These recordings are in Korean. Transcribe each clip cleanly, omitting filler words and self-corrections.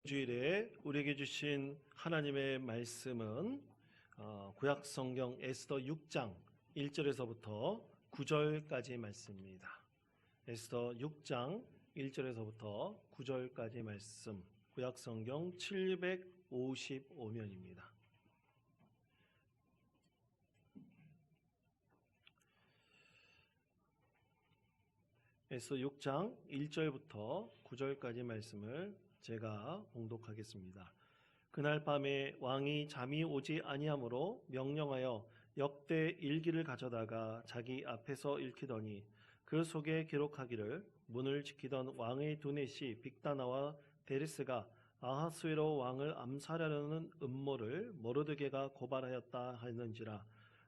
주일에 우리에게 주신 하나님의 말씀은 구약성경 에스더 6장 1절에서부터 9절까지의 말씀입니다. 에스더 6장 1절에서부터 9절까지의 말씀, 구약성경 755면입니다. 에스더 6장 1절부터 9절까지의 말씀을 제가 봉독하겠습니다. 그날 밤에 왕이 잠이 오지 아니하므로 명령하여 역대 일기를 가져다가 자기 앞에서 읽히더니 그 속에 기록하기를 문을 지키던 왕의 두넷이 빅다나와 데레스가 아하스웨로 왕을 암살하려는 음모를 모르드게가 고발하였다 하였는지라.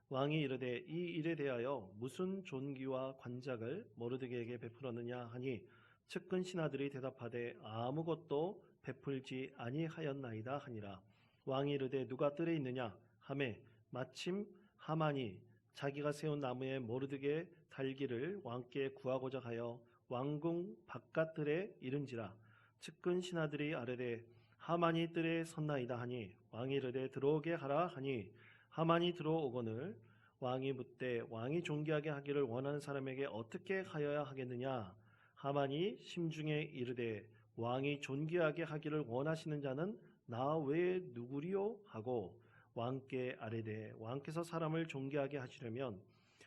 왕이 이르되 이 일에 대하여 무슨 존귀와 관작을 모르드게에게 베풀었느냐 하니 측근 신하들이 대답하되 아무것도 베풀지 아니하였나이다 하니라. 왕이 이르되 누가 뜰에 있느냐 하매 마침 하만이 자기가 세운 나무에 모르드게 달기를 왕께 구하고자 하여 왕궁 바깥뜰에 이른지라. 측근 신하들이 아뢰되 하만이 뜰에 섰나이다 하니 왕이 이르되 들어오게 하라 하니 하만이 들어오거늘 왕이 묻되 왕이 존귀하게 하기를 원하는 사람에게 어떻게 하여야 하겠느냐. 하만이 심중에 이르되 왕이 존귀하게 하기를 원하시는 자는 나 외에 누구리요 하고 왕께 아뢰되 왕께서 사람을 존귀하게 하시려면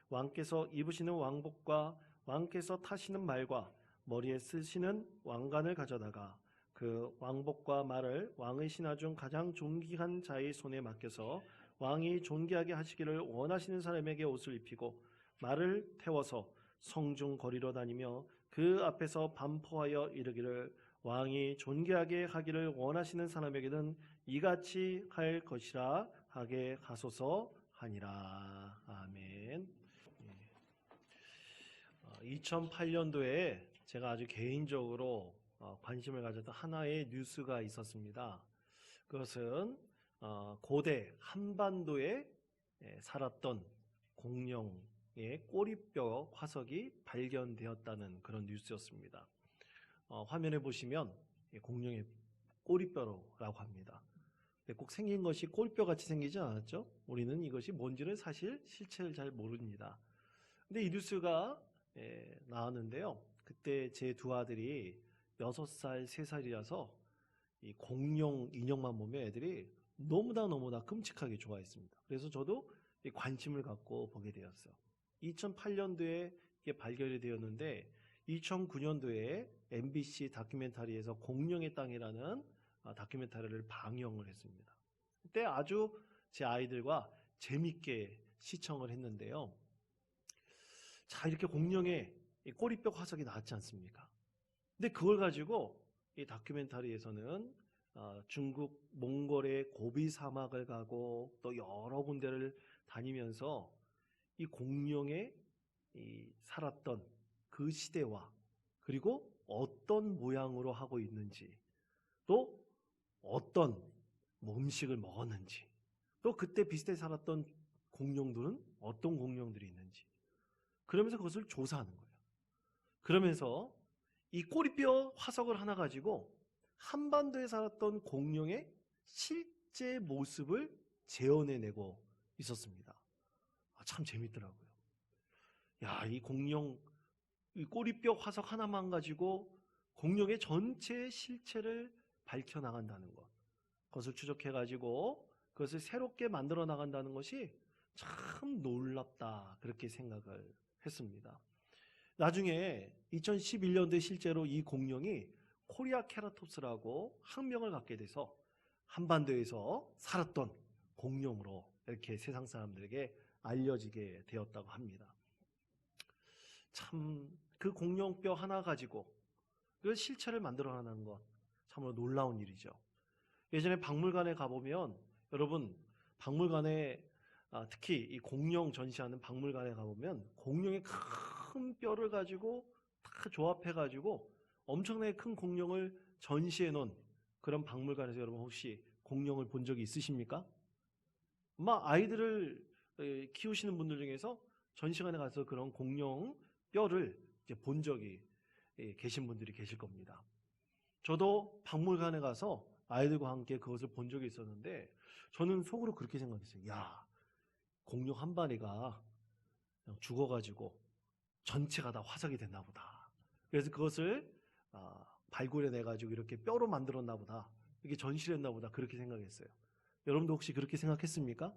왕께서 입으시는 왕복과 왕께서 타시는 말과 머리에 쓰시는 왕관을 가져다가 그 왕복과 말을 왕의 신하 중 가장 존귀한 자의 손에 맡겨서 왕이 존귀하게 하시기를 원하시는 사람에게 옷을 입히고 말을 태워서 성중 거리로 다니며 그 앞에서 반포하여 이르기를 왕이 존귀하게 하기를 원하시는 사람에게는 이같이 할 것이라 하게 하소서 하니라. 아멘. 2008년도에 제가 아주 개인적으로 관심을 가졌던 하나의 뉴스가 있었습니다. 그것은 고대 한반도에 살았던 공룡의 꼬리뼈 화석이 발견되었다는 그런 뉴스였습니다. 화면에 보시면 공룡의 꼬리뼈라고 합니다. 꼭 생긴 것이 꼬리뼈 같이 생기지 않았죠? 우리는 이것이 뭔지를 사실 실체를 잘 모릅니다. 근데 이 뉴스가 나왔는데요. 그때 제 두 아들이 6살, 3살이라서 이 공룡 인형만 보면 애들이 너무나 끔찍하게 좋아했습니다. 그래서 저도 관심을 갖고 보게 되었어요. 2008년도에 이게 발견이 되었는데 2009년도에 MBC 다큐멘터리에서 공룡의 땅이라는 다큐멘터리를 방영을 했습니다. 그때 아주 제 아이들과 재밌게 시청을 했는데요. 자, 이렇게 공룡의 꼬리뼈 화석이 나왔지 않습니까? 근데 그걸 가지고 이 다큐멘터리에서는 중국 몽골의 고비 사막을 가고 또 여러 군데를 다니면서 이 공룡의 살았던 그 시대와 그리고 어떤 모양으로 하고 있는지 또 어떤 음식을 먹었는지 또 그때 비슷하게 살았던 공룡들은 어떤 공룡들이 있는지 그러면서 그것을 조사하는 거예요. 그러면서 이 꼬리뼈 화석을 하나 가지고 한반도에 살았던 공룡의 실제 모습을 재현해내고 있었습니다. 참 재밌더라고요. 야, 이 공룡 이 꼬리뼈 화석 하나만 가지고 공룡의 전체 실체를 밝혀나간다는 것, 그것을 추적해가지고 그것을 새롭게 만들어 나간다는 것이 참 놀랍다, 그렇게 생각을 했습니다. 나중에 2011년도에 실제로 이 공룡이 코리아 케라톱스라고 학명을 갖게 돼서 한반도에서 살았던 공룡으로 이렇게 세상 사람들에게 알려지게 되었다고 합니다. 참 그 공룡뼈 하나 가지고 그 실체를 만들어내는 것 참으로 놀라운 일이죠. 예전에 박물관에 가보면 여러분 박물관에 특히 이 공룡 전시하는 박물관에 가보면 공룡의 큰 뼈를 가지고 다 조합해가지고 엄청나게 큰 공룡을 전시해 놓은 그런 박물관에서 여러분 혹시 공룡을 본 적이 있으십니까? 아마 아이들을 키우시는 분들 중에서 전시관에 가서 그런 공룡 뼈를 이제 본 적이 계신 분들이 계실 겁니다. 저도 박물관에 가서 아이들과 함께 그것을 본 적이 있었는데 저는 속으로 그렇게 생각했어요. 야, 공룡 한 마리가 그냥 죽어가지고 전체가 다 화석이 됐나 보다. 그래서 그것을 발굴해내가지고 이렇게 뼈로 만들었나 보다. 이게 전시했나 보다. 그렇게 생각했어요. 여러분도 혹시 그렇게 생각했습니까?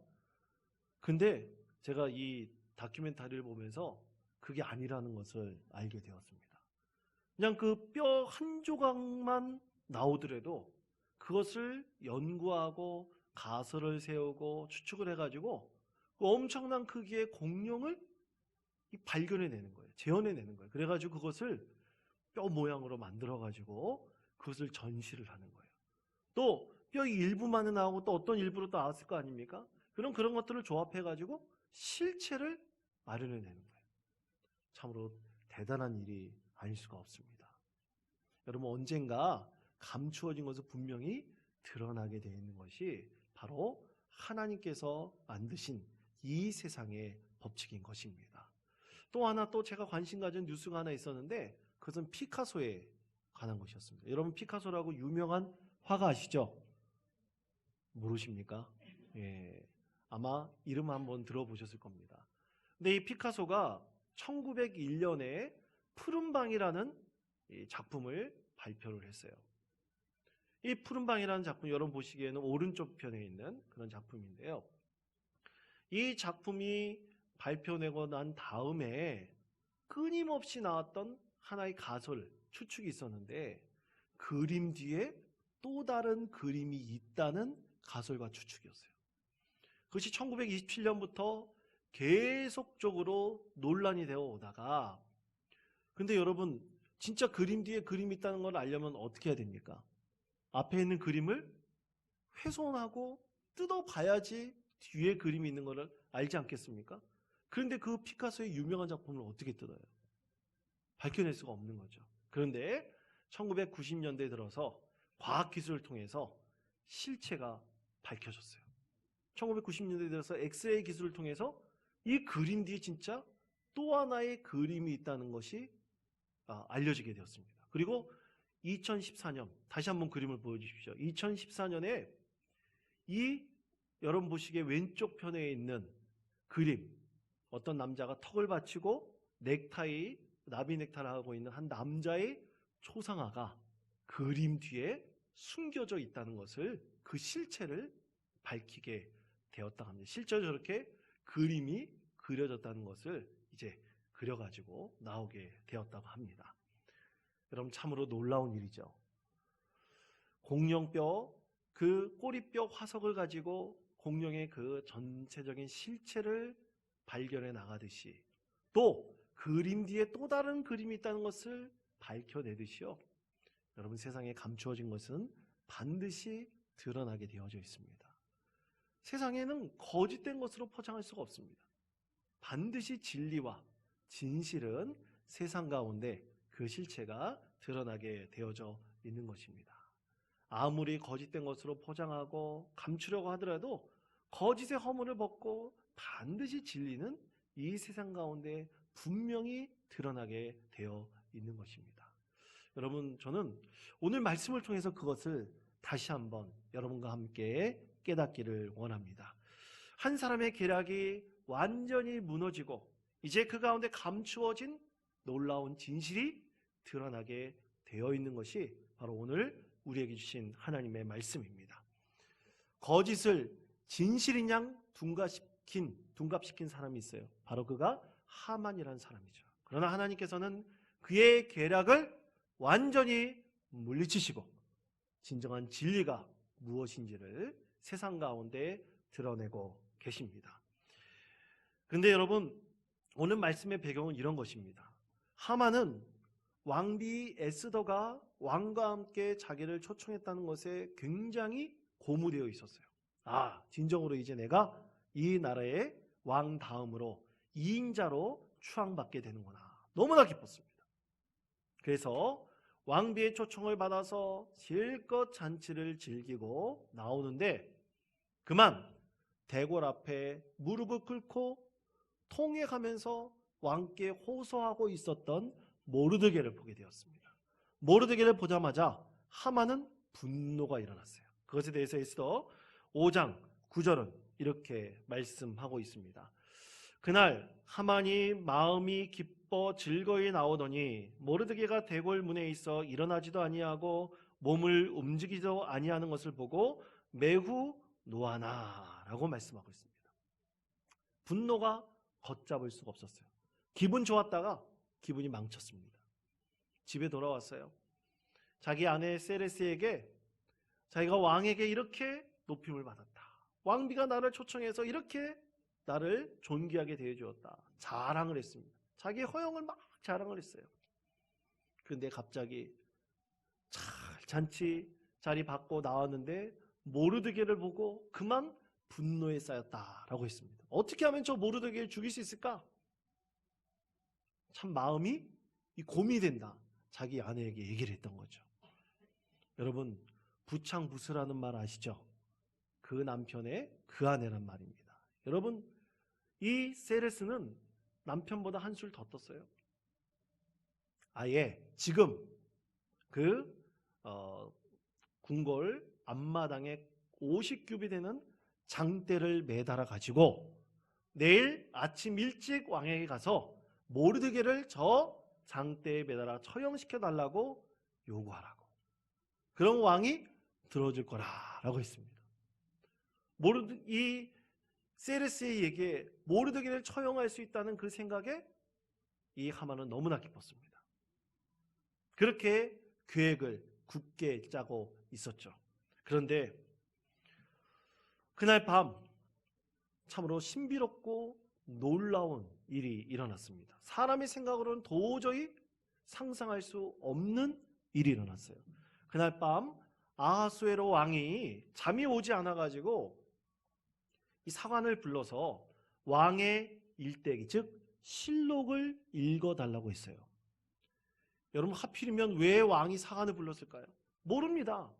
근데 제가 이 다큐멘터리를 보면서 그게 아니라는 것을 알게 되었습니다. 그냥 그 뼈 한 조각만 나오더라도 그것을 연구하고 가설을 세우고 추측을 해가지고 그 엄청난 크기의 공룡을 발견해내는 거예요. 재현해내는 거예요. 그래가지고 그것을 뼈 모양으로 만들어가지고 그것을 전시를 하는 거예요. 또 뼈의 일부만은 나오고 또 어떤 일부로 또 나왔을 거 아닙니까? 그런 것들을 조합해가지고 실체를 마련해내는 거예요. 참으로 대단한 일이 아닐 수가 없습니다. 여러분, 언젠가 감추어진 것은 분명히 드러나게 되어 있는 것이 바로 하나님께서 만드신 이 세상의 법칙인 것입니다. 또 하나, 또 제가 관심 가진 뉴스가 하나 있었는데 그것은 피카소에 관한 것이었습니다. 여러분, 피카소라고 유명한 화가 아시죠? 모르십니까? 예, 아마 이름 한번 들어보셨을 겁니다. 근데 이 피카소가 1901년에 푸른방이라는 이 작품을 발표를 했어요. 이 푸른방이라는 작품, 여러분 보시기에는 오른쪽 편에 있는 그런 작품인데요. 이 작품이 발표되고 난 다음에 끊임없이 나왔던 하나의 가설, 추측이 있었는데 그림 뒤에 또 다른 그림이 있다는 가설과 추측이었어요. 그것이 1927년부터 계속적으로 논란이 되어 오다가, 근데 여러분, 진짜 그림 뒤에 그림이 있다는 걸 알려면 어떻게 해야 됩니까? 앞에 있는 그림을 훼손하고 뜯어봐야지 뒤에 그림이 있는 것을 알지 않겠습니까? 그런데 그 피카소의 유명한 작품을 어떻게 뜯어요? 밝혀낼 수가 없는 거죠. 그런데 1990년대에 들어서 과학기술을 통해서 실체가 밝혀졌어요. 1990년대에 들어서 엑스레이 기술을 통해서 이 그림 뒤에 진짜 또 하나의 그림이 있다는 것이 알려지게 되었습니다. 그리고 2014년, 다시 한번 그림을 보여주십시오. 2014년에 이 여러분 보시기에 왼쪽 편에 있는 그림, 어떤 남자가 턱을 받치고 넥타이, 나비 넥타이를 하고 있는 한 남자의 초상화가 그림 뒤에 숨겨져 있다는 것을, 그 실체를 밝히게 되었다고 합니다. 실제로 저렇게 그림이 그려졌다는 것을 이제 그려가지고 나오게 되었다고 합니다. 여러분, 참으로 놀라운 일이죠. 공룡뼈, 그 꼬리뼈 화석을 가지고 공룡의 그 전체적인 실체를 발견해 나가듯이 또 그림 뒤에 또 다른 그림이 있다는 것을 밝혀내듯이요, 여러분, 세상에 감추어진 것은 반드시 드러나게 되어져 있습니다. 세상에는 거짓된 것으로 포장할 수가 없습니다. 반드시 진리와 진실은 세상 가운데 그 실체가 드러나게 되어져 있는 것입니다. 아무리 거짓된 것으로 포장하고 감추려고 하더라도 거짓의 허물을 벗고 반드시 진리는 이 세상 가운데 분명히 드러나게 되어 있는 것입니다. 여러분, 저는 오늘 말씀을 통해서 그것을 다시 한번 여러분과 함께 깨닫기를 원합니다. 한 사람의 계략이 완전히 무너지고 이제 그 가운데 감추어진 놀라운 진실이 드러나게 되어 있는 것이 바로 오늘 우리에게 주신 하나님의 말씀입니다. 거짓을 진실인 양 둔갑시킨 사람이 있어요. 바로 그가 하만이라는 사람이죠. 그러나 하나님께서는 그의 계략을 완전히 물리치시고 진정한 진리가 무엇인지를 세상 가운데 드러내고 계십니다. 그런데 여러분, 오늘 말씀의 배경은 이런 것입니다. 하만은 왕비 에스더가 왕과 함께 자기를 초청했다는 것에 굉장히 고무되어 있었어요. 진정으로 이제 내가 이 나라의 왕 다음으로 2인자로 추앙받게 되는구나. 너무나 기뻤습니다. 그래서 왕비의 초청을 받아서 실컷 잔치를 즐기고 나오는데 그만 대궐 앞에 무릎을 꿇고 통회하면서 왕께 호소하고 있었던 모르드게를 보게 되었습니다. 모르드게를 보자마자 하만은 분노가 일어났어요. 그것에 대해서 에스더 5장 9절은 이렇게 말씀하고 있습니다. 그날 하만이 마음이 기뻐 즐거이 나오더니 모르드게가 대궐 문에 있어 일어나지도 아니하고 몸을 움직이지도 아니하는 것을 보고 매우 노하나라고 말씀하고 있습니다. 분노가 걷잡을 수가 없었어요. 기분 좋았다가 기분이 망쳤습니다. 집에 돌아왔어요. 자기 아내 세레스에게 자기가 왕에게 이렇게 높임을 받았다. 왕비가 나를 초청해서 이렇게 나를 존귀하게 대해주었다. 자랑을 했습니다. 자기의 허영을 막 자랑을 했어요. 그런데 갑자기 잔치 자리 받고 나왔는데 모르드게를 보고 그만 분노에 쌓였다라고 했습니다. 어떻게 하면 저 모르드게를 죽일 수 있을까? 참 마음이 고민이 된다. 자기 아내에게 얘기를 했던 거죠. 여러분, 부창부수라는 말 아시죠? 그 남편의 그 아내란 말입니다. 여러분, 이 세레스는 남편보다 한술 더 떴어요. 아예 지금 그 궁궐 앞마당에 50규비 되는 장대를 매달아 가지고 내일 아침 일찍 왕에게 가서 모르드게를 저 장대에 매달아 처형시켜 달라고 요구하라고. 그럼 왕이 들어줄 거라라고 했습니다. 이 세레스에게 모르드게를 처형할 수 있다는 그 생각에 이 하만은 너무나 기뻤습니다. 그렇게 계획을 굳게 짜고 있었죠. 그런데 그날 밤 참으로 신비롭고 놀라운 일이 일어났습니다. 사람의 생각으로는 도저히 상상할 수 없는 일이 일어났어요. 그날 밤 아하수에로 왕이 잠이 오지 않아가지고 이 사관을 불러서 왕의 일대기, 즉 실록을 읽어달라고 했어요. 여러분, 하필이면 왜 왕이 사관을 불렀을까요? 모릅니다.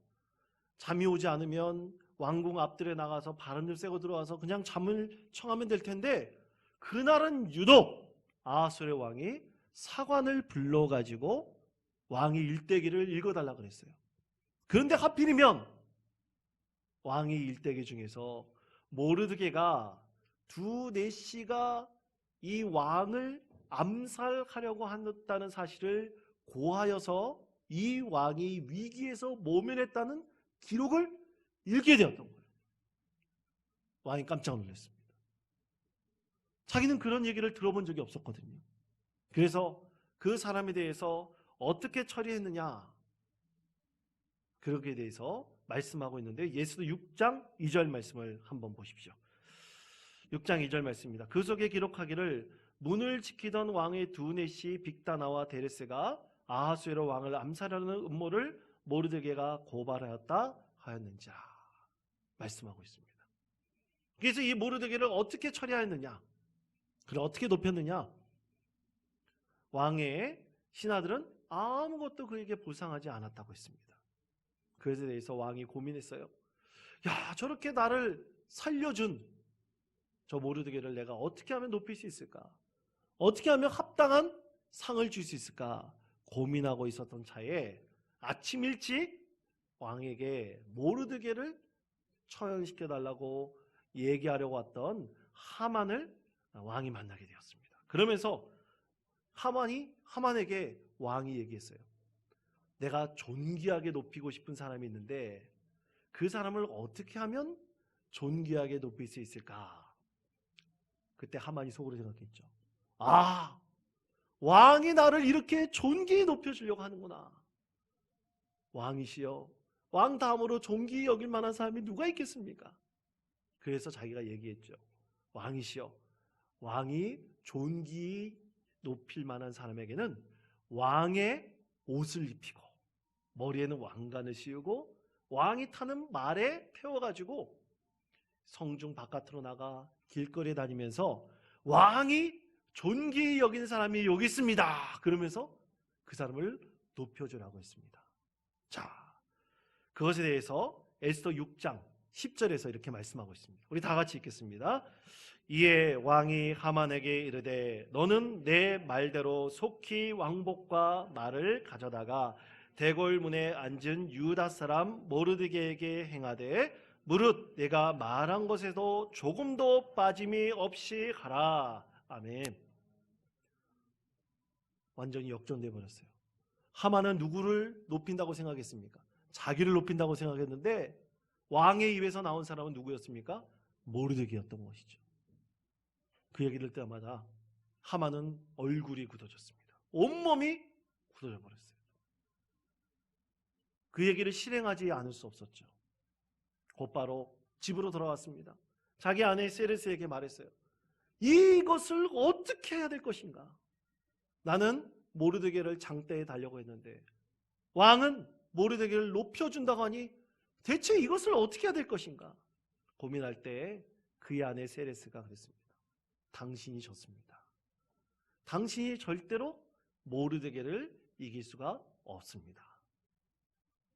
잠이 오지 않으면 왕궁 앞들에 나가서 바람을 쐬고 들어와서 그냥 잠을 청하면 될 텐데 그날은 유독 아하수에로 왕이 사관을 불러가지고 왕의 일대기를 읽어달라고 그랬어요. 그런데 하필이면 왕의 일대기 중에서 모르드게가 두네시가 이 왕을 암살하려고 한다는 사실을 고하여서 이 왕이 위기에서 모면했다는 기록을 읽게 되었던 거예요. 왕이 깜짝 놀랐습니다. 자기는 그런 얘기를 들어본 적이 없었거든요. 그래서 그 사람에 대해서 어떻게 처리했느냐, 그러기에 대해서 말씀하고 있는데 예수도 6장 2절 말씀을 한번 보십시오. 6장 2절 말씀입니다. 그 속에 기록하기를 문을 지키던 왕의 두네시 빅다나와 데레스가 아하수에로 왕을 암살하는 음모를 모르드게가 고발하였다 하였는지라 말씀하고 있습니다. 그래서 이 모르드게를 어떻게 처리하였느냐, 그를 어떻게 높였느냐, 왕의 신하들은 아무것도 그에게 보상하지 않았다고 했습니다. 그것에 대해서 왕이 고민했어요. 야, 저렇게 나를 살려준 저 모르드게를 내가 어떻게 하면 높일 수 있을까? 어떻게 하면 합당한 상을 줄 수 있을까? 고민하고 있었던 차에 아침 일찍 왕에게 모르드게를 처형시켜달라고 얘기하려고 왔던 하만을 왕이 만나게 되었습니다. 그러면서 하만에게 왕이 얘기했어요. 내가 존귀하게 높이고 싶은 사람이 있는데 그 사람을 어떻게 하면 존귀하게 높일 수 있을까? 그때 하만이 속으로 생각했죠. 아, 왕이 나를 이렇게 존귀히 높여주려고 하는구나. 왕이시여, 왕 다음으로 존귀히 여길 만한 사람이 누가 있겠습니까? 그래서 자기가 얘기했죠. 왕이시여, 왕이 존귀히 높일 만한 사람에게는 왕의 옷을 입히고 머리에는 왕관을 씌우고 왕이 타는 말에 태워가지고 성중 바깥으로 나가 길거리에 다니면서 왕이 존귀히 여기는 사람이 여기 있습니다. 그러면서 그 사람을 높여주라고 했습니다. 자, 그것에 대해서 에스더 6장 10절에서 이렇게 말씀하고 있습니다. 우리 다 같이 읽겠습니다. 이에 왕이 하만에게 이르되 너는 내 말대로 속히 왕복과 말을 가져다가 대궐문에 앉은 유다 사람 모르드게에게 행하되 무릇 내가 말한 것에도 조금도 빠짐이 없이 하라. 아멘. 완전히 역전돼 버렸어요. 하만은 누구를 높인다고 생각했습니까? 자기를 높인다고 생각했는데 왕의 입에서 나온 사람은 누구였습니까? 모르드게였던 것이죠. 그 얘기를 들을 때마다 하만은 얼굴이 굳어졌습니다. 온몸이 굳어져 버렸어요. 그 얘기를 실행하지 않을 수 없었죠. 곧바로 집으로 돌아왔습니다. 자기 아내 세레스에게 말했어요. 이것을 어떻게 해야 될 것인가? 나는 모르드게를 장대에 달려고 했는데 왕은 모르드게를 높여준다고 하니 대체 이것을 어떻게 해야 될 것인가? 고민할 때 그의 아내 세레스가 그랬습니다. 당신이 졌습니다. 당신이 절대로 모르드게를 이길 수가 없습니다.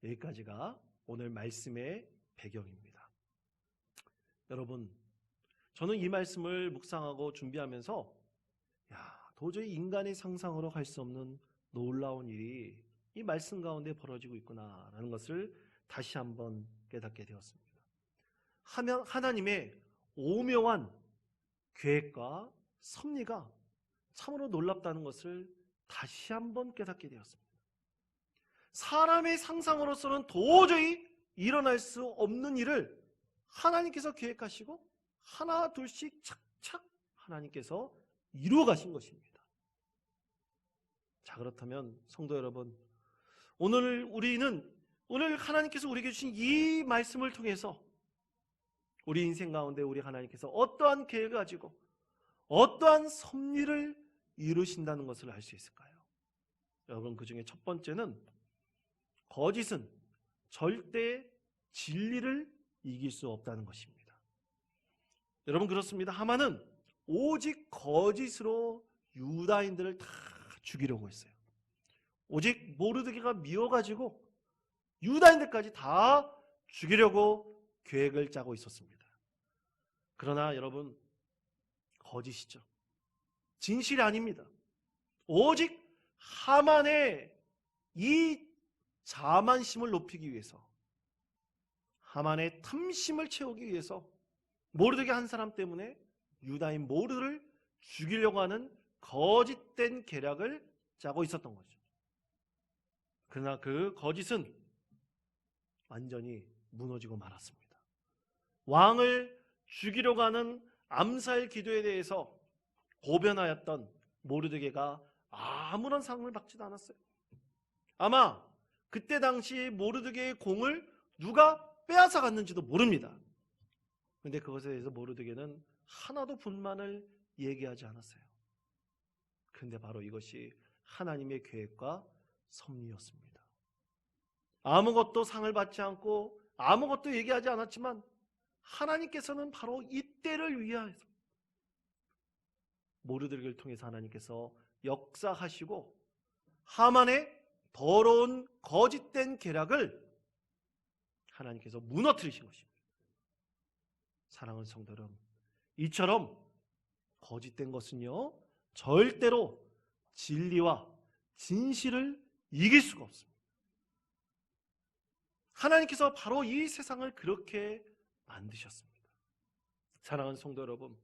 여기까지가 오늘 말씀의 배경입니다. 여러분, 저는 이 말씀을 묵상하고 준비하면서 도저히 인간의 상상으로 갈 수 없는 놀라운 일이 이 말씀 가운데 벌어지고 있구나라는 것을 다시 한번 깨닫게 되었습니다. 하나님의 오묘한 계획과 섭리가 참으로 놀랍다는 것을 다시 한번 깨닫게 되었습니다. 사람의 상상으로서는 도저히 일어날 수 없는 일을 하나님께서 계획하시고 하나 둘씩 착착 하나님께서 이루어 가신 것입니다. 자, 그렇다면 성도 여러분, 오늘 하나님께서 우리에게 주신 이 말씀을 통해서 우리 인생 가운데 우리 하나님께서 어떠한 계획을 가지고 어떠한 섭리를 이루신다는 것을 알 수 있을까요? 여러분, 그 중에 첫 번째는 거짓은 절대 진리를 이길 수 없다는 것입니다. 여러분, 그렇습니다. 하만은 오직 거짓으로 유다인들을 다 죽이려고 했어요. 오직 모르드게가 미워가지고 유다인들까지 다 죽이려고 계획을 짜고 있었습니다. 그러나 여러분, 거짓이죠. 진실이 아닙니다. 오직 하만의 이 자만심을 높이기 위해서, 하만의 탐심을 채우기 위해서 모르드게 한 사람 때문에 유다인 모두를 죽이려고 하는 거짓된 계략을 짜고 있었던 거죠. 그러나 그 거짓은 완전히 무너지고 말았습니다. 왕을 죽이려고 하는 암살 기도에 대해서 고변하였던 모르드게가 아무런 상을 받지도 않았어요. 아마 그때 당시 모르드게의 공을 누가 빼앗아 갔는지도 모릅니다. 그런데 그것에 대해서 모르드게는 하나도 분만을 얘기하지 않았어요. 그런데 바로 이것이 하나님의 계획과 섭리였습니다. 아무것도 상을 받지 않고 아무것도 얘기하지 않았지만 하나님께서는 바로 이때를 위하여서 모르드게를 통해서 하나님께서 역사하시고 하만의 더러운 거짓된 계략을 하나님께서 무너뜨리신 것입니다. 사랑하는 성도 여러분, 이처럼 거짓된 것은요 절대로 진리와 진실을 이길 수가 없습니다. 하나님께서 바로 이 세상을 그렇게 만드셨습니다. 사랑하는 성도 여러분,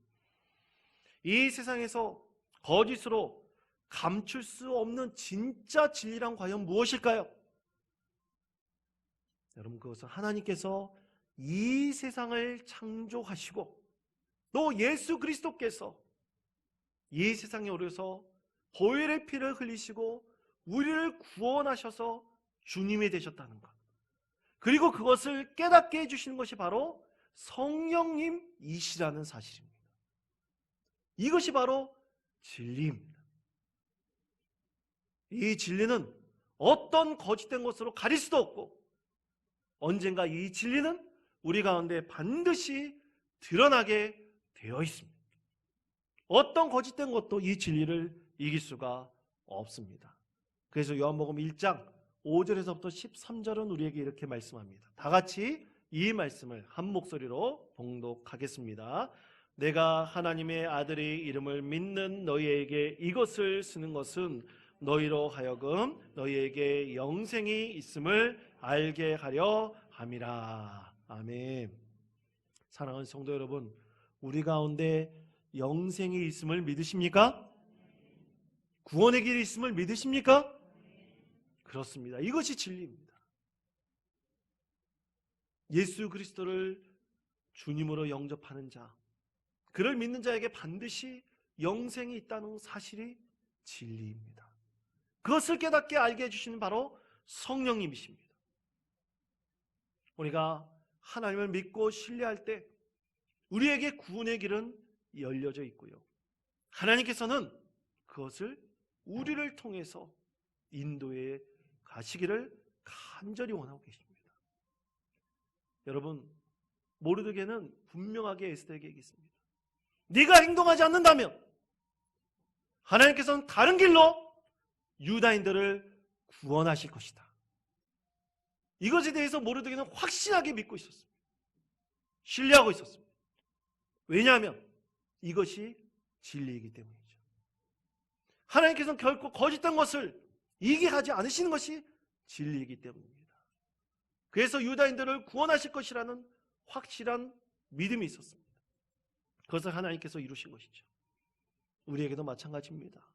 이 세상에서 거짓으로 감출 수 없는 진짜 진리란 과연 무엇일까요? 여러분, 그것은 하나님께서 이 세상을 창조하시고 또 예수 그리스도께서 이 세상에 오셔서 보혈의 피를 흘리시고 우리를 구원하셔서 주님이 되셨다는 것, 그리고 그것을 깨닫게 해주시는 것이 바로 성령님이시라는 사실입니다. 이것이 바로 진리입니다. 이 진리는 어떤 거짓된 것으로 가릴 수도 없고 언젠가 이 진리는 우리 가운데 반드시 드러나게 되어 있습니다. 어떤 거짓된 것도 이 진리를 이길 수가 없습니다. 그래서 요한복음 1장 5절에서부터 13절은 우리에게 이렇게 말씀합니다. 다 같이 이 말씀을 한 목소리로 봉독하겠습니다. 내가 하나님의 아들의 이름을 믿는 너희에게 이것을 쓰는 것은 너희로 하여금 너희에게 영생이 있음을 알게 하려 함이라. 아멘. 사랑하는 성도 여러분, 우리 가운데 영생이 있음을 믿으십니까? 구원의 길이 있음을 믿으십니까? 그렇습니다. 이것이 진리입니다. 예수 그리스도를 주님으로 영접하는 자, 그를 믿는 자에게 반드시 영생이 있다는 사실이 진리입니다. 그것을 깨닫게 알게 해주시는 바로 성령님이십니다. 우리가 하나님을 믿고 신뢰할 때 우리에게 구원의 길은 열려져 있고요, 하나님께서는 그것을 우리를 통해서 인도해 가시기를 간절히 원하고 계십니다. 여러분, 모르드게는 분명하게 에스더에게 얘기했습니다. 네가 행동하지 않는다면 하나님께서는 다른 길로 유다인들을 구원하실 것이다. 이것에 대해서 모르드게는 확신하게 믿고 있었습니다. 신뢰하고 있었습니다. 왜냐하면 이것이 진리이기 때문이죠. 하나님께서는 결코 거짓된 것을 이기하지 않으시는 것이 진리이기 때문입니다. 그래서 유다인들을 구원하실 것이라는 확실한 믿음이 있었습니다. 그것을 하나님께서 이루신 것이죠. 우리에게도 마찬가지입니다.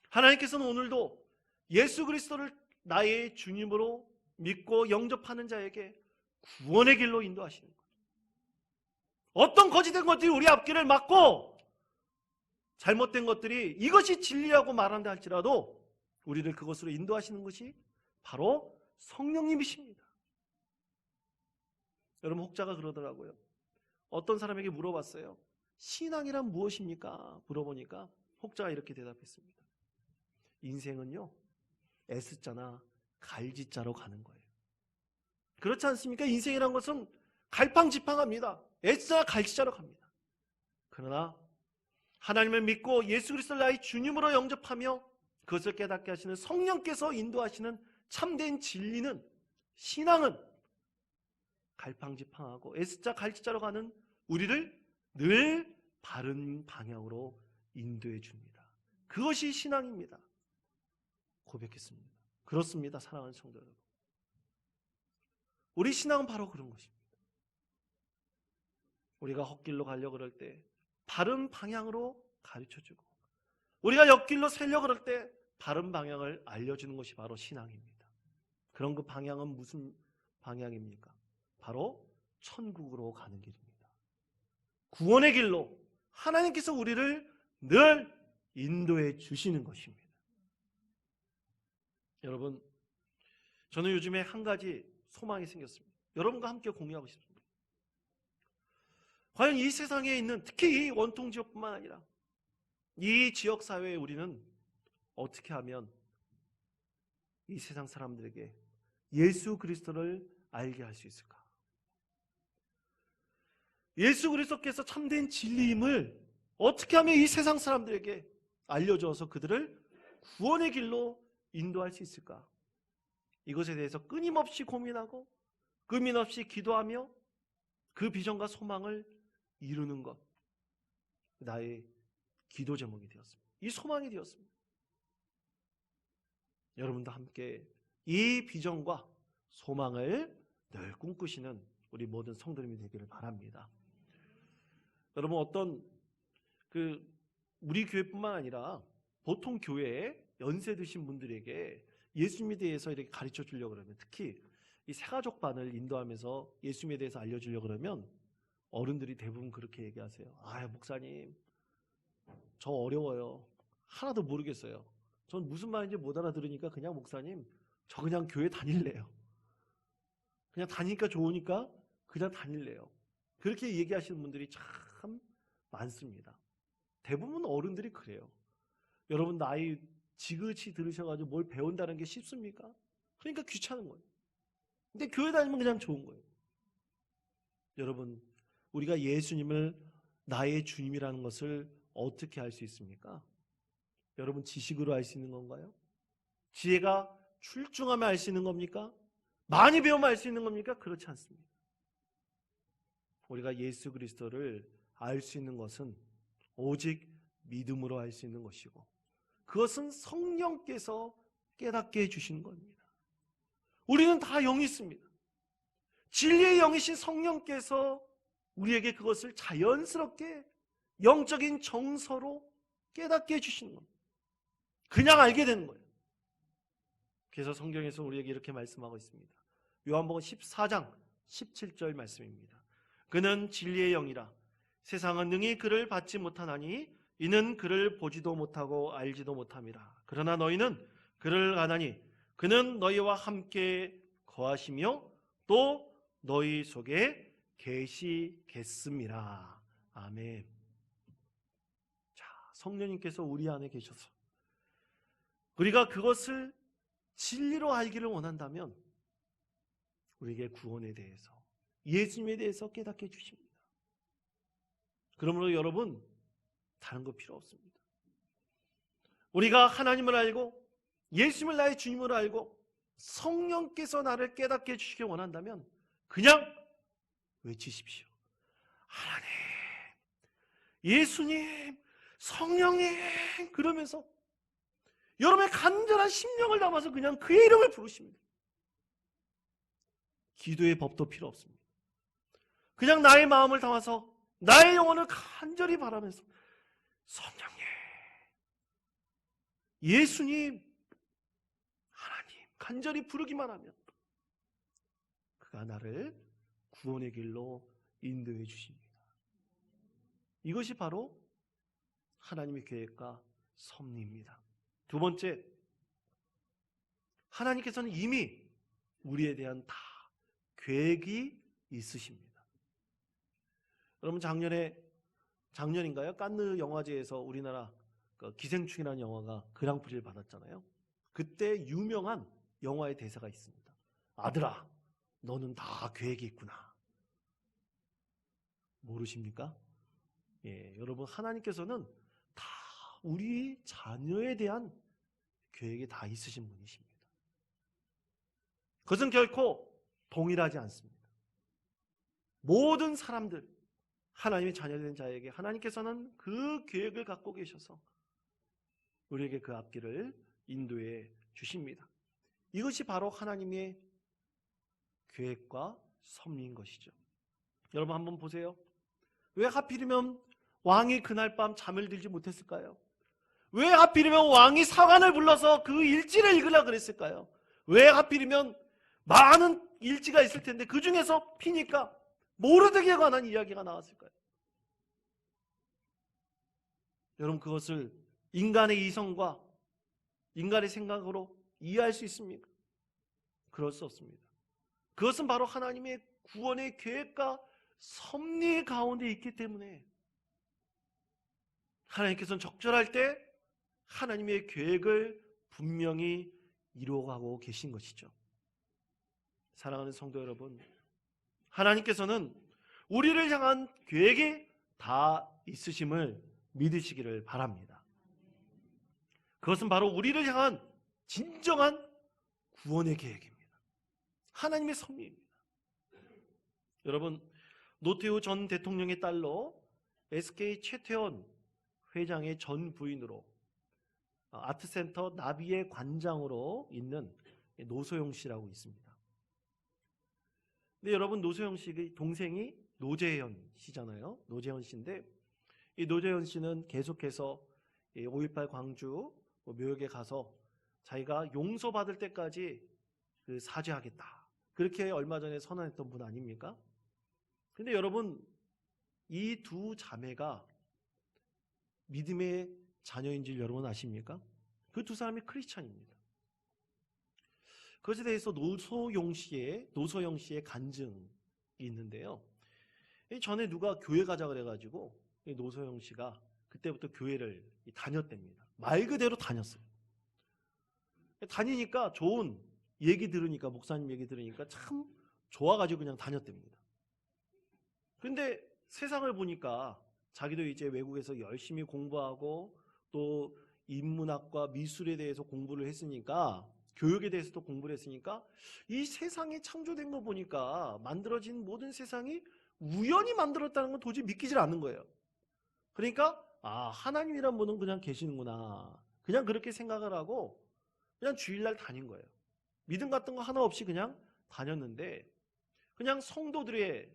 하나님께서는 오늘도 예수 그리스도를 나의 주님으로 믿고 영접하는 자에게 구원의 길로 인도하시는 거예요. 어떤 거짓된 것들이 우리 앞길을 막고 잘못된 것들이 이것이 진리라고 말한다 할지라도 우리를 그것으로 인도하시는 것이 바로 성령님이십니다. 여러분, 혹자가 그러더라고요. 어떤 사람에게 물어봤어요. 신앙이란 무엇입니까? 물어보니까 혹자가 이렇게 대답했습니다. 인생은요, S자나 갈지자로 가는 거예요. 그렇지 않습니까? 인생이란 것은 갈팡지팡합니다. S자나 갈지자로 갑니다. 그러나 하나님을 믿고 예수 그리스도를 나의 주님으로 영접하며 그것을 깨닫게 하시는 성령께서 인도하시는 참된 진리는, 신앙은 갈팡지팡하고 S자 갈지자로 가는 우리를 늘 바른 방향으로 인도해 줍니다. 그것이 신앙입니다. 고백했습니다. 그렇습니다. 사랑하는 성도 여러분, 우리 신앙은 바로 그런 것입니다. 우리가 헛길로 가려고 그럴 때 바른 방향으로 가르쳐주고, 우리가 옆길로 새려고 그럴 때 바른 방향을 알려주는 것이 바로 신앙입니다. 그런 그 방향은 무슨 방향입니까? 바로 천국으로 가는 길입니다. 구원의 길로 하나님께서 우리를 늘 인도해 주시는 것입니다. 여러분, 저는 요즘에 한 가지 소망이 생겼습니다. 여러분과 함께 공유하고 싶습니다. 과연 이 세상에 있는, 특히 이 원통 지역뿐만 아니라 이 지역 사회에 우리는 어떻게 하면 이 세상 사람들에게 예수 그리스도를 알게 할 수 있을까? 예수 그리스도께서 참된 진리임을 어떻게 하면 이 세상 사람들에게 알려줘서 그들을 구원의 길로 인도할 수 있을까? 이것에 대해서 끊임없이 고민하고 끊임없이 기도하며 그 비전과 소망을 이루는 것, 나의 기도 제목이 되었습니다. 이 소망이 되었습니다. 여러분도 함께 이 비전과 소망을 늘 꿈꾸시는 우리 모든 성도님이 되기를 바랍니다. 여러분, 어떤 우리 교회뿐만 아니라 보통 교회에 연세 드신 분들에게 예수님에 대해서 이렇게 가르쳐 주려고 그러면, 특히 이 새가족반을 인도하면서 예수님에 대해서 알려주려고 그러면 어른들이 대부분 그렇게 얘기하세요. 아, 목사님, 저 어려워요. 하나도 모르겠어요. 전 무슨 말인지 못 알아들으니까 그냥 목사님, 저 그냥 교회 다닐래요. 그냥 다니니까 좋으니까 그냥 다닐래요. 그렇게 얘기하시는 분들이 참 많습니다. 대부분 어른들이 그래요. 여러분, 나이 지긋이 들으셔가지고 뭘 배운다는 게 쉽습니까? 그러니까 귀찮은 거예요. 근데 교회 다니면 그냥 좋은 거예요. 여러분, 우리가 예수님을 나의 주님이라는 것을 어떻게 알 수 있습니까? 여러분, 지식으로 알 수 있는 건가요? 지혜가 출중하면 알 수 있는 겁니까? 많이 배우면 알 수 있는 겁니까? 그렇지 않습니다. 우리가 예수 그리스도를 알 수 있는 것은 오직 믿음으로 알 수 있는 것이고, 그것은 성령께서 깨닫게 해주시는 겁니다. 우리는 다 영이 있습니다. 진리의 영이신 성령께서 우리에게 그것을 자연스럽게 영적인 정서로 깨닫게 해주시는 겁니다. 그냥 알게 되는 거예요. 그래서 성경에서 우리에게 이렇게 말씀하고 있습니다. 요한복음 14장 17절 말씀입니다. 그는 진리의 영이라 세상은 능히 그를 받지 못하나니 이는 그를 보지도 못하고 알지도 못함이라. 그러나 너희는 그를 아나니 그는 너희와 함께 거하시며 또 너희 속에 계시겠습니다. 아멘. 자, 성령님께서 우리 안에 계셔서 우리가 그것을 진리로 알기를 원한다면 우리에게 구원에 대해서, 예수님에 대해서 깨닫게 해주십니다. 그러므로 여러분, 다른 거 필요 없습니다. 우리가 하나님을 알고 예수님을 나의 주님으로 알고 성령께서 나를 깨닫게 해주시기 원한다면 그냥 외치십시오. 하나님, 예수님, 성령님, 그러면서 여러분의 간절한 심령을 담아서 그냥 그의 이름을 부르십니다. 기도의 법도 필요 없습니다. 그냥 나의 마음을 담아서 나의 영혼을 간절히 바라면서 성령님, 예수님, 하나님 간절히 부르기만 하면 그가 나를 구원의 길로 인도해 주십니다. 이것이 바로 하나님의 계획과 섭리입니다. 두 번째, 하나님께서는 이미 우리에 대한 다 계획이 있으십니다. 여러분, 작년인가요? 칸느 영화제에서 우리나라 기생충이라는 영화가 그랑프리를 받았잖아요. 그때 유명한 영화의 대사가 있습니다. 아들아, 너는 다 계획이 있구나. 모르십니까? 예, 여러분, 하나님께서는 다 우리 자녀에 대한 계획이 다 있으신 분이십니다. 그것은 결코 동일하지 않습니다. 모든 사람들, 하나님의 자녀된 자에게 하나님께서는 그 계획을 갖고 계셔서 우리에게 그 앞길을 인도해 주십니다. 이것이 바로 하나님의 계획과 섭리인 것이죠. 여러분, 한번 보세요. 왜 하필이면 왕이 그날 밤 잠을 들지 못했을까요? 왜 하필이면 왕이 사관을 불러서 그 일지를 읽으려고 그랬을까요? 왜 하필이면 많은 일지가 있을 텐데 그 중에서 피니까 모르드게에 관한 이야기가 나왔을까요? 여러분, 그것을 인간의 이성과 인간의 생각으로 이해할 수 있습니까? 그럴 수 없습니다. 그것은 바로 하나님의 구원의 계획과 섭리 가운데 있기 때문에 하나님께서는 적절할 때 하나님의 계획을 분명히 이루어가고 계신 것이죠. 사랑하는 성도 여러분, 하나님께서는 우리를 향한 계획이 다 있으심을 믿으시기를 바랍니다. 그것은 바로 우리를 향한 진정한 구원의 계획입니다. 하나님의 섭리입니다. 여러분, 노태우 전 대통령의 딸로 SK 최태원 회장의 전 부인으로 아트센터 나비의 관장으로 있는 노소영 씨라고 있습니다. 근데 여러분, 노소영 씨의 동생이 노재현 씨잖아요. 노재현 씨인데 이 노재현 씨는 계속해서 5.18 광주 묘역에 가서 자기가 용서받을 때까지 사죄하겠다, 그렇게 얼마 전에 선언했던 분 아닙니까? 근데 여러분, 이 두 자매가 믿음의 자녀인 줄 여러분 아십니까? 그 두 사람이 크리스찬입니다. 그것에 대해서 노소영 씨의 간증이 있는데요. 전에 누가 교회 가자 그래가지고 노소영 씨가 그때부터 교회를 다녔답니다. 말 그대로 다녔어요. 다니니까 좋은 얘기 들으니까, 목사님 얘기 들으니까 참 좋아가지고 그냥 다녔답니다. 근데 세상을 보니까 자기도 이제 외국에서 열심히 공부하고 또 인문학과 미술에 대해서 공부를 했으니까, 교육에 대해서도 공부를 했으니까 이 세상이 창조된 거 보니까 만들어진 모든 세상이 우연히 만들었다는 건 도저히 믿기질 않는 거예요. 그러니까 하나님이란 분은 그냥 계시는구나, 그냥 그렇게 생각을 하고 그냥 주일날 다닌 거예요. 믿음 같은 거 하나 없이 그냥 다녔는데 그냥 성도들의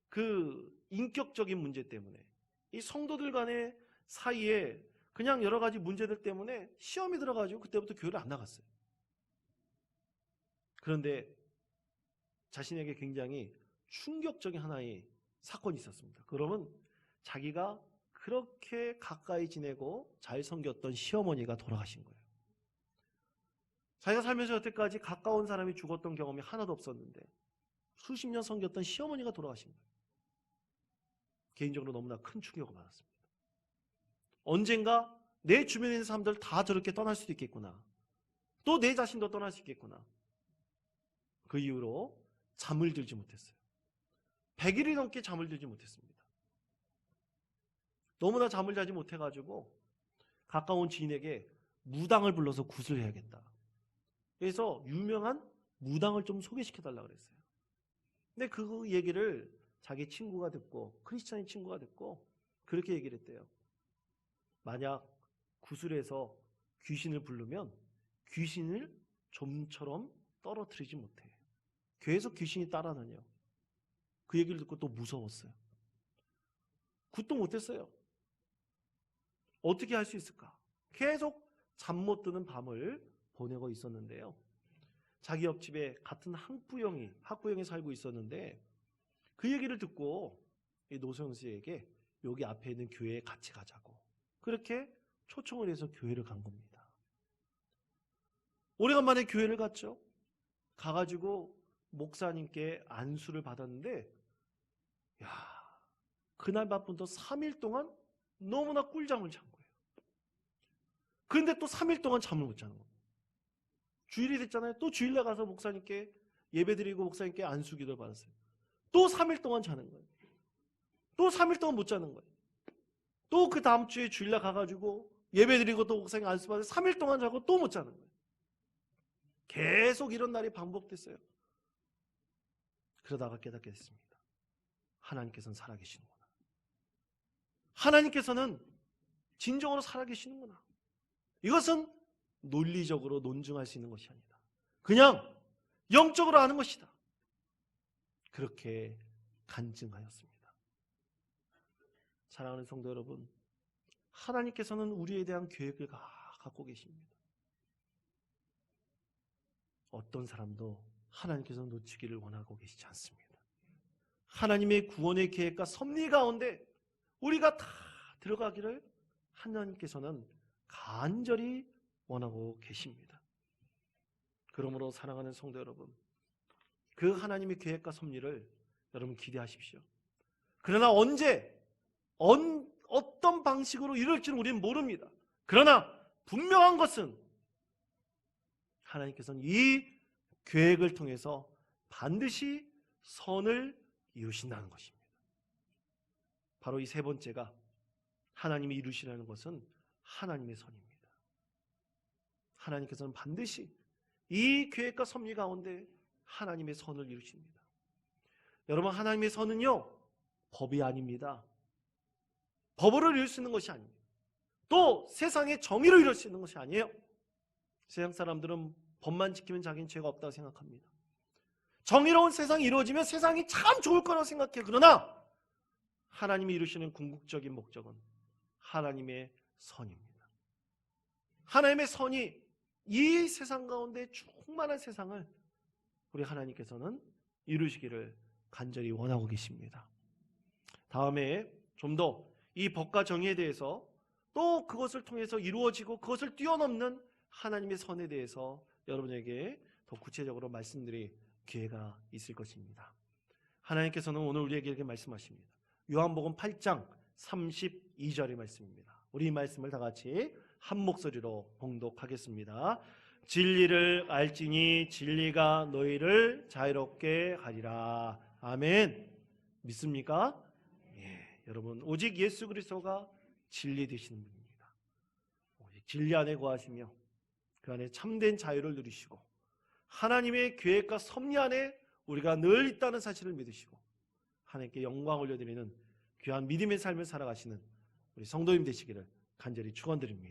그 인격적인 문제 때문에 이 성도들 간의 사이에 그냥 여러 가지 문제들 때문에 시험이 들어가지고 그때부터 교회를 안 나갔어요. 그런데 자신에게 굉장히 충격적인 하나의 사건이 있었습니다. 그러면 자기가 그렇게 가까이 지내고 잘 섬겼던 시어머니가 돌아가신 거예요. 자기가 살면서 여태까지 가까운 사람이 죽었던 경험이 하나도 없었는데 수십 년 섬겼던 시어머니가 돌아가신 거예요. 개인적으로 너무나 큰 충격을 받았습니다. 언젠가 내 주변에 있는 사람들 다 저렇게 떠날 수도 있겠구나. 또 내 자신도 떠날 수 있겠구나. 그 이후로 잠을 들지 못했어요. 100일이 넘게 잠을 들지 못했습니다. 너무나 잠을 자지 못해가지고 가까운 지인에게 무당을 불러서 굿을 해야겠다. 그래서 유명한 무당을 좀 소개시켜달라고 그랬어요. 근데 그 얘기를 자기 친구가 듣고, 크리스찬인 친구가 듣고 그렇게 얘기를 했대요. 만약 구슬에서 귀신을 부르면 귀신을 좀처럼 떨어뜨리지 못해. 계속 귀신이 따라다녀. 그 얘기를 듣고 또 무서웠어요. 굿도 못했어요. 어떻게 할 수 있을까? 계속 잠 못 드는 밤을 보내고 있었는데요. 자기 옆집에 같은 학부형이 살고 있었는데 그 얘기를 듣고 이 노소영 씨에게 여기 앞에 있는 교회에 같이 가자고 그렇게 초청을 해서 교회를 간 겁니다. 오래간만에 교회를 갔죠. 가가지고 목사님께 안수를 받았는데 그날 밤부터 3일 동안 너무나 꿀잠을 잔 거예요. 그런데 또 3일 동안 잠을 못 자는 거예요. 주일이 됐잖아요. 또 주일날 가서 목사님께 예배드리고 목사님께 안수 기도를 받았어요. 또 3일 동안 자는 거예요. 또 3일 동안 못 자는 거예요. 또 그 다음 주에 주일날 가가지고 예배드리고 또 목사님 안수 받아서 3일 동안 자고 또 못 자는 거예요. 계속 이런 날이 반복됐어요. 그러다가 깨닫게 됐습니다. 하나님께서는 살아계시는구나. 하나님께서는 진정으로 살아계시는구나. 이것은 논리적으로 논증할 수 있는 것이 아니다. 그냥 영적으로 아는 것이다. 그렇게 간증하였습니다. 사랑하는 성도 여러분, 하나님께서는 우리에 대한 계획을 갖고 계십니다. 어떤 사람도 하나님께서 놓치기를 원하고 계시지 않습니다. 하나님의 구원의 계획과 섭리 가운데 우리가 다 들어가기를 하나님께서는 간절히 원하고 계십니다. 그러므로 사랑하는 성도 여러분, 그 하나님의 계획과 섭리를 여러분 기대하십시오. 그러나 언제 어떤 방식으로 이룰지는 우리는 모릅니다. 그러나 분명한 것은 하나님께서는 이 계획을 통해서 반드시 선을 이루신다는 것입니다. 바로 이 세 번째가 하나님이 이루시라는 것은 하나님의 선입니다. 하나님께서는 반드시 이 계획과 섭리 가운데 하나님의 선을 이루십니다. 여러분, 하나님의 선은요, 법이 아닙니다. 법으로 이룰 수 있는 것이 아닙니다. 또 세상의 정의로 이룰 수 있는 것이 아니에요. 세상 사람들은 법만 지키면 자기는 죄가 없다고 생각합니다. 정의로운 세상이 이루어지면 세상이 참 좋을 거라고 생각해요. 그러나 하나님이 이루시는 궁극적인 목적은 하나님의 선입니다. 하나님의 선이 이 세상 가운데 충만한 세상을 우리 하나님께서는 이루시기를 간절히 원하고 계십니다. 다음에 좀 더 이 법과 정의에 대해서 또 그것을 통해서 이루어지고 그것을 뛰어넘는 하나님의 선에 대해서 여러분에게 더 구체적으로 말씀드릴 기회가 있을 것입니다. 하나님께서는 오늘 우리에게 이렇게 말씀하십니다. 요한복음 8장 32절의 말씀입니다. 우리 이 말씀을 다 같이 한 목소리로 봉독하겠습니다. 진리를 알지니 진리가 너희를 자유롭게 하리라. 아멘. 믿습니까? 예, 여러분, 오직 예수 그리스도가 진리 되시는 분입니다. 오직 진리 안에 거하시며 그 안에 참된 자유를 누리시고 하나님의 계획과 섭리 안에 우리가 늘 있다는 사실을 믿으시고 하나님께 영광 올려드리는 귀한 믿음의 삶을 살아가시는 우리 성도님 되시기를 간절히 축원드립니다.